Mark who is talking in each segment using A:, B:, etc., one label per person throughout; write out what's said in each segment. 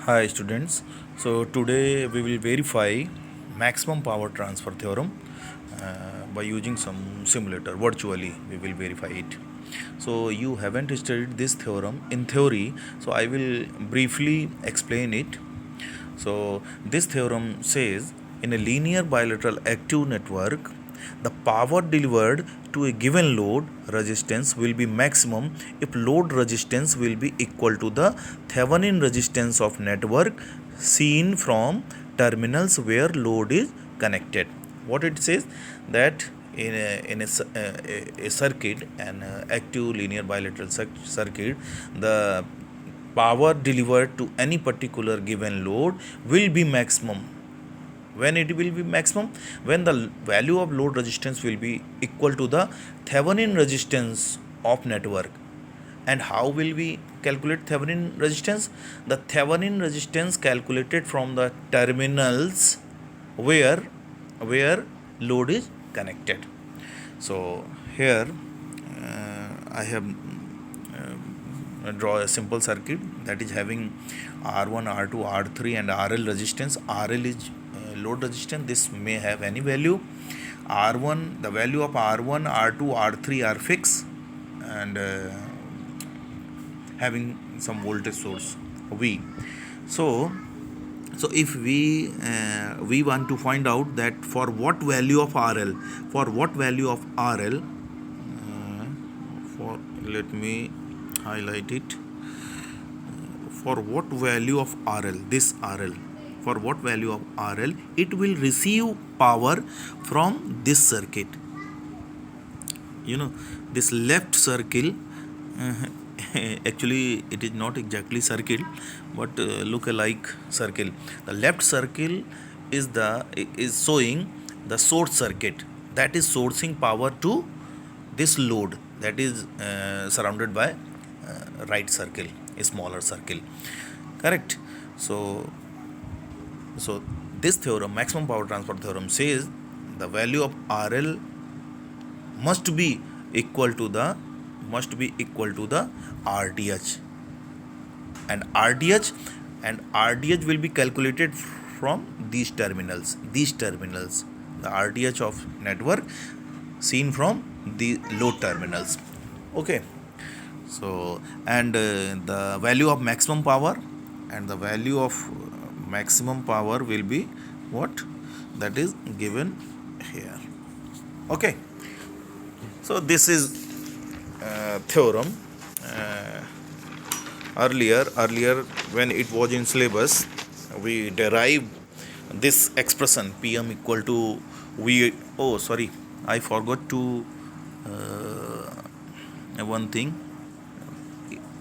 A: Hi students. So today we will verify maximum power transfer theorem by using some simulator. Virtually we will verify it. So you haven't studied this theorem in theory, so I will briefly explain it. So this theorem says in a linear bilateral active network, the power delivered to a given load resistance will be maximum if load resistance will be equal to the Thevenin resistance of network seen from terminals where load is connected. What it says that in a circuit, an active linear bilateral circuit, the power delivered to any particular given load will be maximum. When it will be maximum? When the value of load resistance will be equal to the Thevenin resistance of network. And how will we calculate Thevenin resistance? The Thevenin resistance calculated from the terminals where load is connected. So here I have draw a simple circuit that is having R1, R2, R3 and RL resistance. RL is load resistance. This may have any value. R1, the value of R1, R2, R3 are fixed and having some voltage source V. So if we want to find out that for what value of RL, for let me highlight it, for what value of RL, this RL, for what value of RL it will receive power from this circuit. This left circle, actually it is not exactly circle but look alike circle. The left circle is showing the source circuit that is sourcing power to this load that is surrounded by right circle, a smaller circle, correct. So this theorem, maximum power transfer theorem, says the value of RL must be equal to the RDH, and RDH will be calculated from these terminals, the RDH of network seen from the load terminals. Okay. So and the value of maximum power will be what, that is given here. Okay. So this is theorem. Earlier when it was in syllabus, we derived this expression Pm equal to V. Oh, sorry, I forgot to one thing.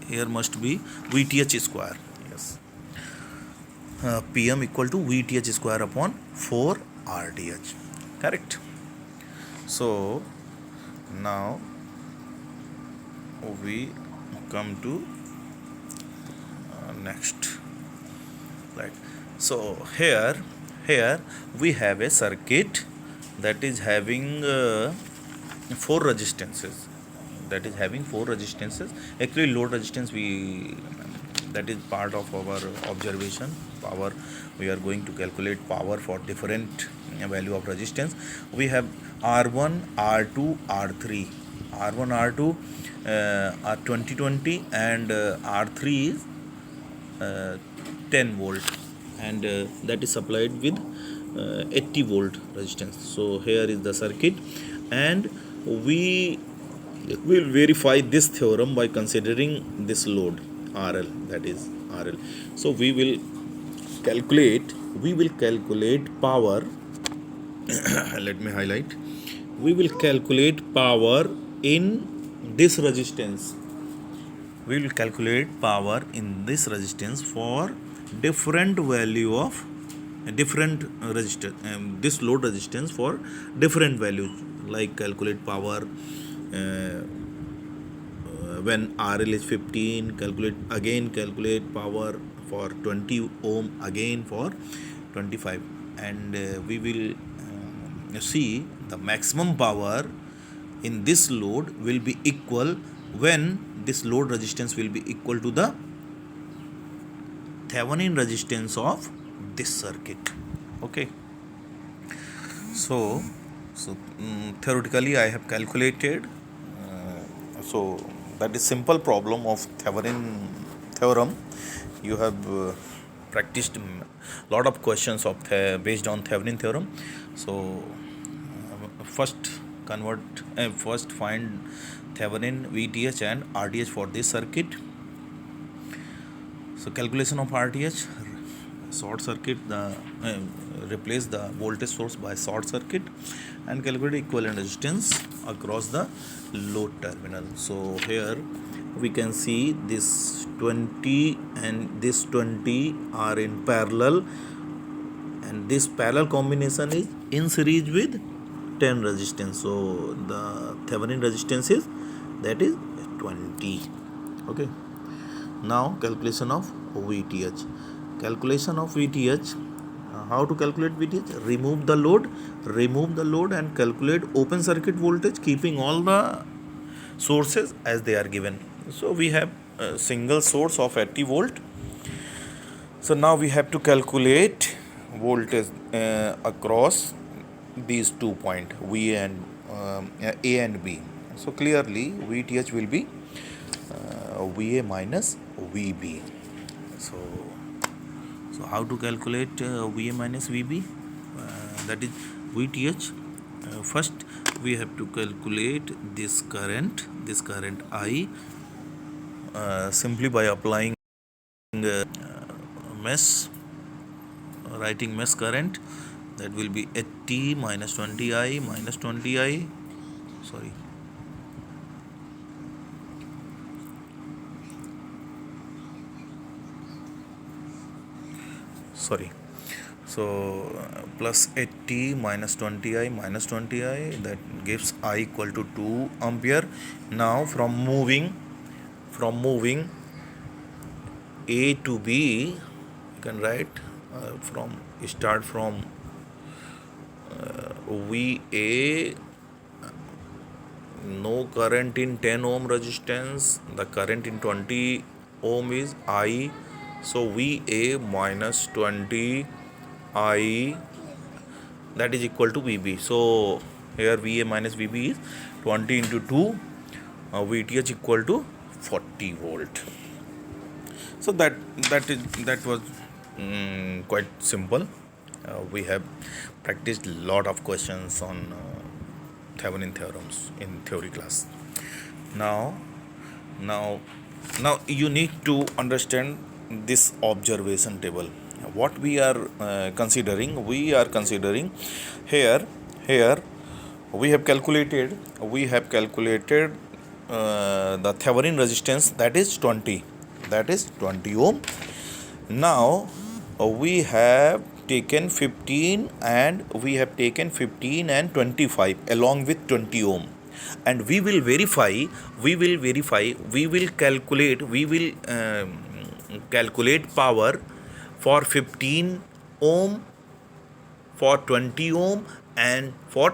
A: Here must be Vth square. Yes, Pm equal to Vth square upon 4 Rdh. Correct. So now we come to next. Right. So here we have a circuit that is having four resistances. Actually, load resistance, that is part of our observation. Power, we are going to calculate power for different value of resistance. We have R1, R2, R3. R1, R2 are 20 and R3 is 10 volt, and that is supplied with 80 volt resistance. So here is the circuit, and we will verify this theorem by considering this load RL, that is RL. So we will calculate power. Let me highlight. We will calculate power in this resistance. We will calculate power in this resistance for different value of different resistance, this load resistance for different values, like calculate power when RL is 15, calculate power for 20 ohm, again for 25, and we will see the maximum power in this load will be equal when this load resistance will be equal to the Thevenin resistance of this circuit. Okay, so theoretically I have calculated, so that is simple problem of Thevenin theorem. You have practiced lot of questions of based on Thevenin theorem. So first first find Thevenin VTH and RTH for this circuit. So calculation of RTH, short circuit, replace the voltage source by short circuit and calculate equivalent resistance across the load terminal. So here we can see this 20 and this 20 are in parallel, and this parallel combination is in series with 10 resistance. So the Thevenin resistance is, that is 20. Okay, now calculation of VTH. Calculation of VTH, how to calculate VTH? Remove the load and calculate open circuit voltage, keeping all the sources as they are given. So we have a single source of 80 volt. So now we have to calculate voltage across these 2 points, V and A and B. So clearly VTH will be VA minus VB. So how to calculate VA minus VB? That is VTH. First we have to calculate this current I, simply by applying mesh, writing mesh current. That will be 80 minus 20I minus 20I, sorry. So plus 80 minus 20I minus 20I, that gives I equal to 2 ampere. Now from moving A to B, you can write start from VA, no current in 10 ohm resistance, the current in 20 ohm is I. So VA minus 20 I, that is equal to VB. So here VA minus VB is 20 into 2, VTH equal to 40 volt. So that was quite simple. We have practiced lot of questions on Thevenin theorems in theory class. Now you need to understand this observation table. What we are considering? We are considering here we have calculated the Thevenin resistance, that is 20 ohm. Now we have taken 15 and 25 along with 20 ohm, and we will calculate power for 15 ohm, for 20 ohm and for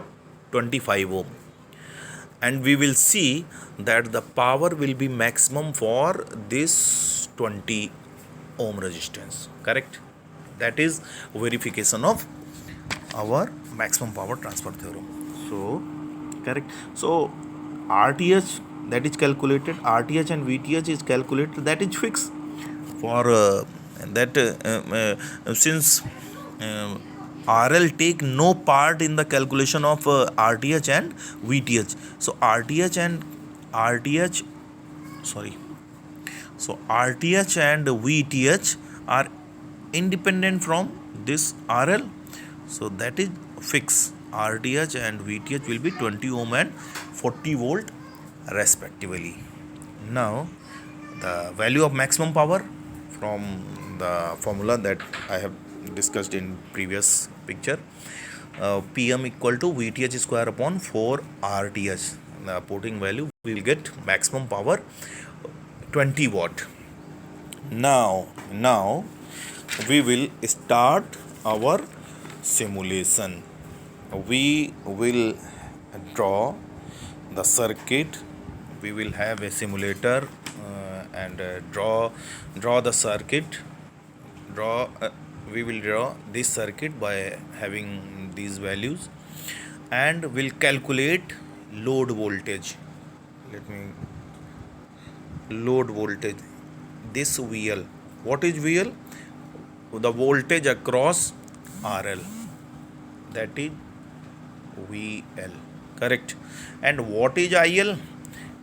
A: 25 ohm, and we will see that the power will be maximum for this 20 ohm resistance. Correct? That is verification of our maximum power transfer theorem. So correct. So RTH, that is calculated, RTH and VTH is calculated, that is fixed for since RL take no part in the calculation of RTH and VTH. So RTH and VTH are independent from this RL. So that is fixed. RTH and VTH will be 20 ohm and 40 volt respectively. Now the value of maximum power from the formula that I have discussed in previous picture, PM equal to VTH square upon 4 RTH. The putting value, we will get maximum power 20 watt. Now we will start our simulation. We will draw the circuit. We will have a simulator and draw the circuit draw this circuit by having these values, and will calculate load voltage. Let me load voltage, this VL. What is VL? The voltage across RL, that is VL, correct. And what is IL?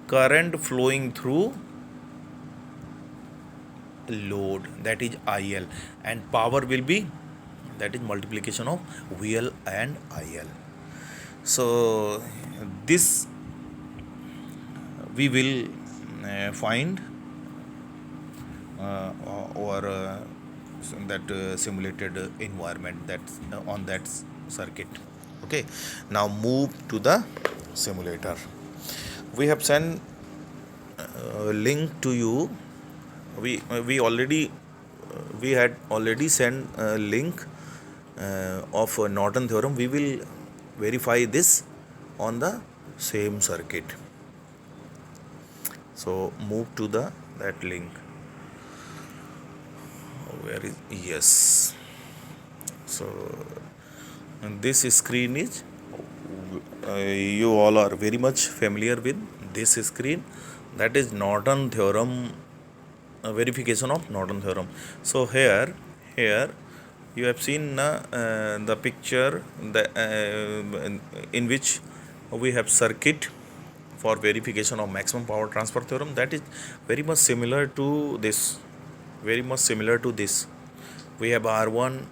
A: Current flowing through load, that is IL. And power will be, that is multiplication of VL and IL. So this we will find or that simulated environment, that's on that circuit. Okay, now move to the simulator. We have sent link to you. We already we had already sent a link of Norton theorem. We will verify this on the same circuit. So move to the that link. Where is, yes. So this screen is you all are very much familiar with this screen, that is Norton theorem, verification of Norton theorem. So here you have seen the picture in which we have circuit for verification of maximum power transfer theorem. That is very much similar to this, we have R1,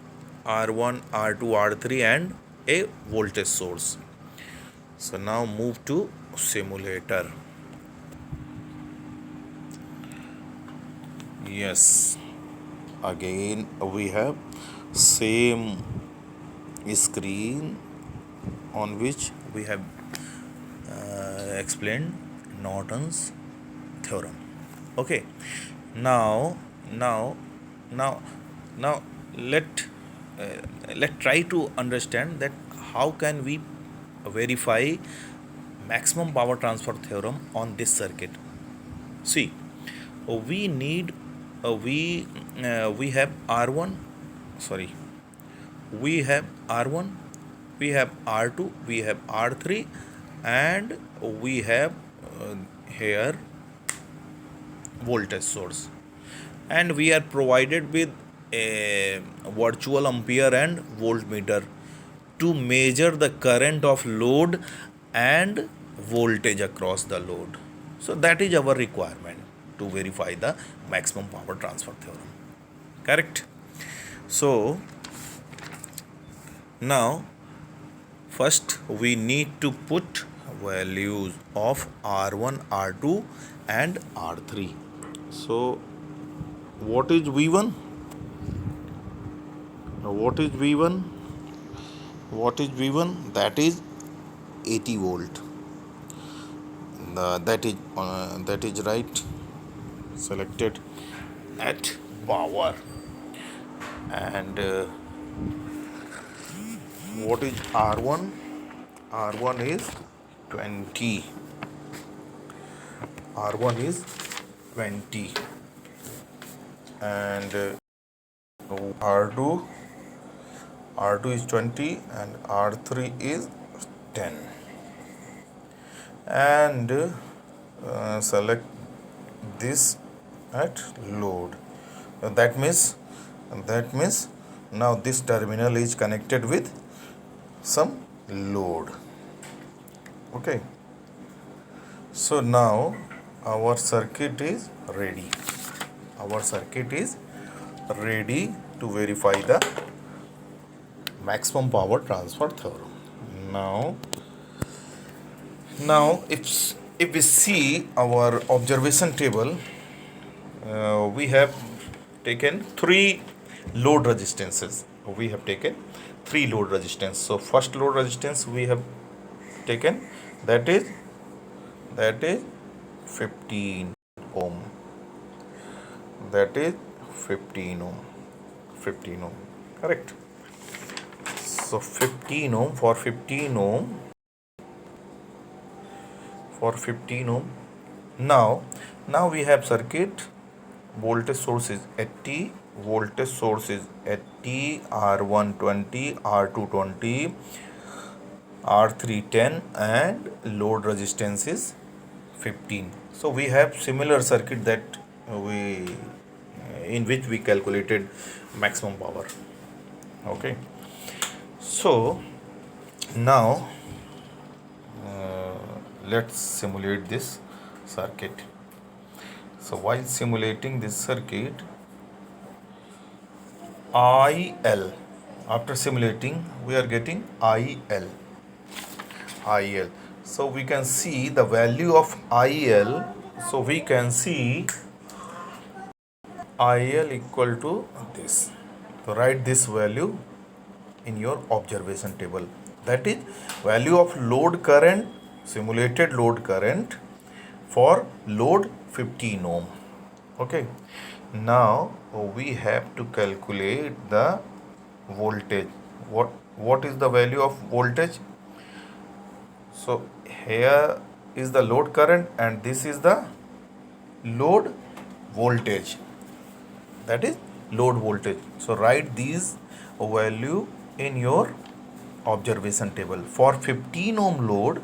A: R2, R3 and a voltage source. So now move to simulator. Yes, again we have same screen on which we have explained Norton's theorem. Okay, now let try to understand that how can we verify maximum power transfer theorem on this circuit. See, we need we have R1, sorry, we have R1, we have R2, we have R3, and we have here voltage source, and we are provided with a virtual ampere and voltmeter to measure the current of load and voltage across the load. So that is our requirement to verify the maximum power transfer theorem, correct. So now first we need to put values of R1, R2 and R3. So what is V1? What is V1? What is V1? That is 80 volt. That is right. Selected at power. And what is R1? R1 is 20. R1 is 20. And R2 is 20 and R3 is 10. And select this at load. That means now this terminal is connected with some load. Okay, so now our circuit is ready. To verify the maximum power transfer theorem. Now if we see our observation table, we have taken three load resistances. So first load resistance we have taken, that is 15 ohm. That is 15 ohm. Correct. So 15 ohm, for 15 ohm. Now we have circuit, voltage source is 80 voltage source is 80, R120, R220, R310, and load resistance is 15. So we have similar circuit that we in which we calculated maximum power. Okay, so now let's simulate this circuit. So while simulating this circuit, IL, after simulating we are getting IL. So we can see the value of IL. So we can see IL equal to this. So write this value in your observation table. That is value of load current, simulated load current for load 15 ohm. Okay. Now we have to calculate the voltage. What is the value of voltage? So here is the load current and this is the load voltage. That is load voltage. So write these value in your observation table. For 15 ohm load,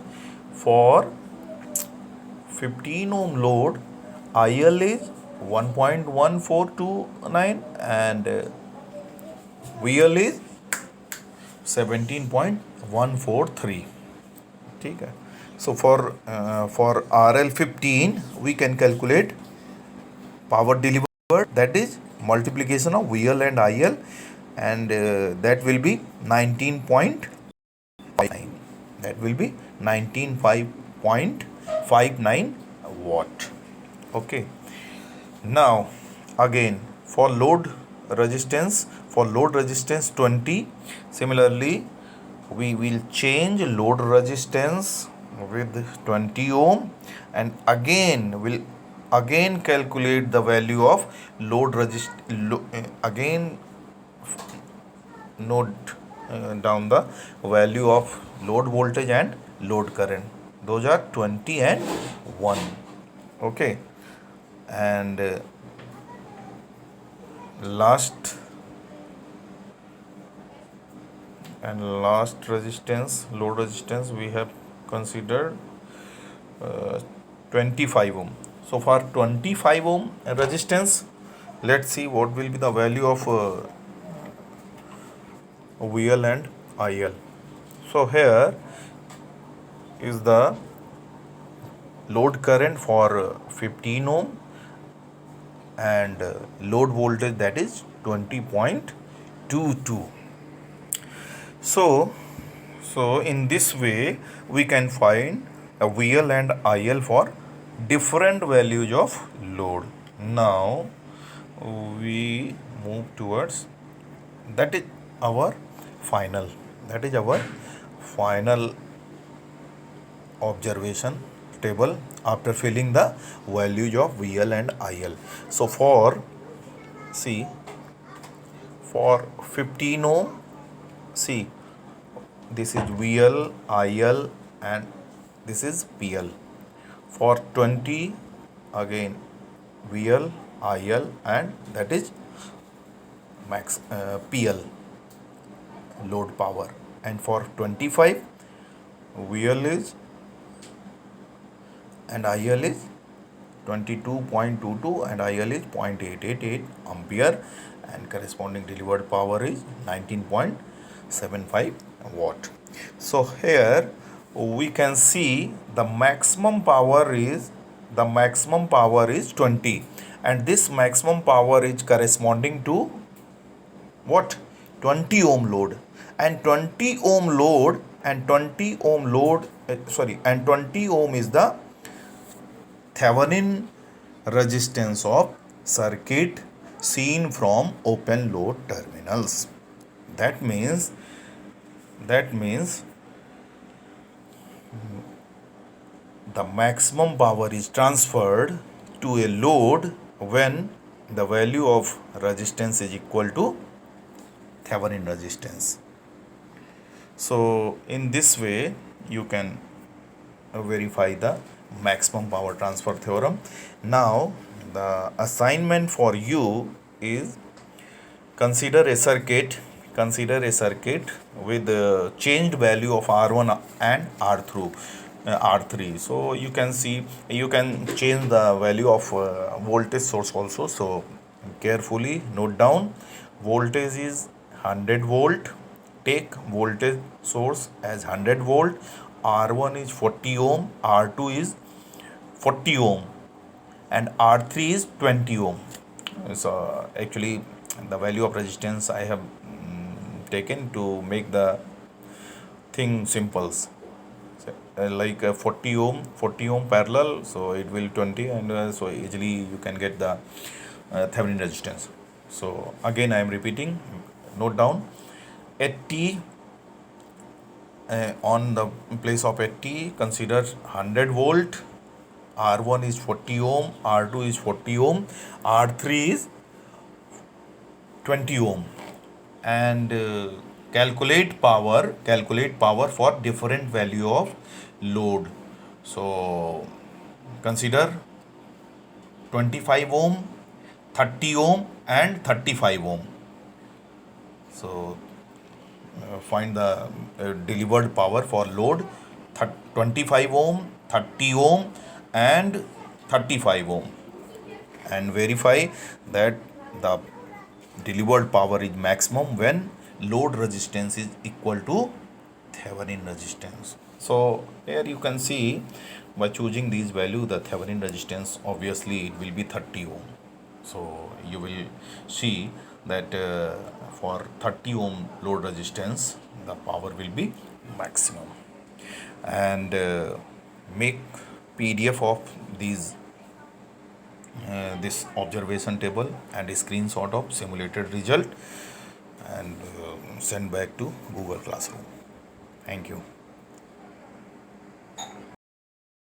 A: IL is 1.1429 and VL is 17.143. ठीक है. So for RL 15 we can calculate power delivered, that is multiplication of VL and IL, and that will be 19.59. That will be 19.59 watt. Okay. Now again for load resistance 20, similarly we will change load resistance with 20 ohm and again calculate the value of load again note down the value of load voltage and load current. Those are 20 and 1. Okay. And last resistance, load resistance, we have considered 25 ohm. So for 25 ohm resistance, let's see what will be the value of VL and IL. So here is the load current for 15 ohm and load voltage, that is 20.22. So in this way we can find a VL and IL for different values of load. Now we move towards that is our final observation table after filling the values of VL and IL. So for 15 ohm, see, this is VL, IL and this is PL. For 20, again VL, IL and that is max PL, load power. And for 25, VL is and IL is 22.22 and IL is 0.888 ampere and corresponding delivered power is 19.75 watt. So here we can see the maximum power is 20 and this maximum power is corresponding to what? 20 ohm load and 20 ohm is the Thevenin resistance of circuit seen from open load terminals. That means the maximum power is transferred to a load when the value of resistance is equal to Thevenin resistance. So in this way you can verify the maximum power transfer theorem. Now the assignment for you is consider a circuit with changed value of R1 and R3. So you can see, you can change the value of voltage source also. So carefully note down, voltage is 100 volt. Take voltage source as 100 volt. R1 is 40 ohm, R2 is 40 ohm, and R3 is 20 ohm. So actually the value of resistance I have taken to make the thing simple. So, like 40 ohm parallel, so it will 20, and so easily you can get the Thevenin resistance. So again I am repeating, note down, at T, on the place of at T, consider 100 volt, R1 is 40 ohm, R2 is 40 ohm, R3 is 20 ohm, and calculate power for different value of load. So consider 25 ohm, 30 ohm, and 35 ohm. So find the delivered power for load 25 ohm, 30 ohm, and 35 ohm, and verify that the delivered power is maximum when load resistance is equal to Thevenin resistance. So here you can see, by choosing these value, the Thevenin resistance obviously it will be 30 ohm. So you will see that for 30 ohm load resistance the power will be maximum. And make PDF of these this observation table and a screenshot of simulated result, and send back to Google Classroom. Thank you.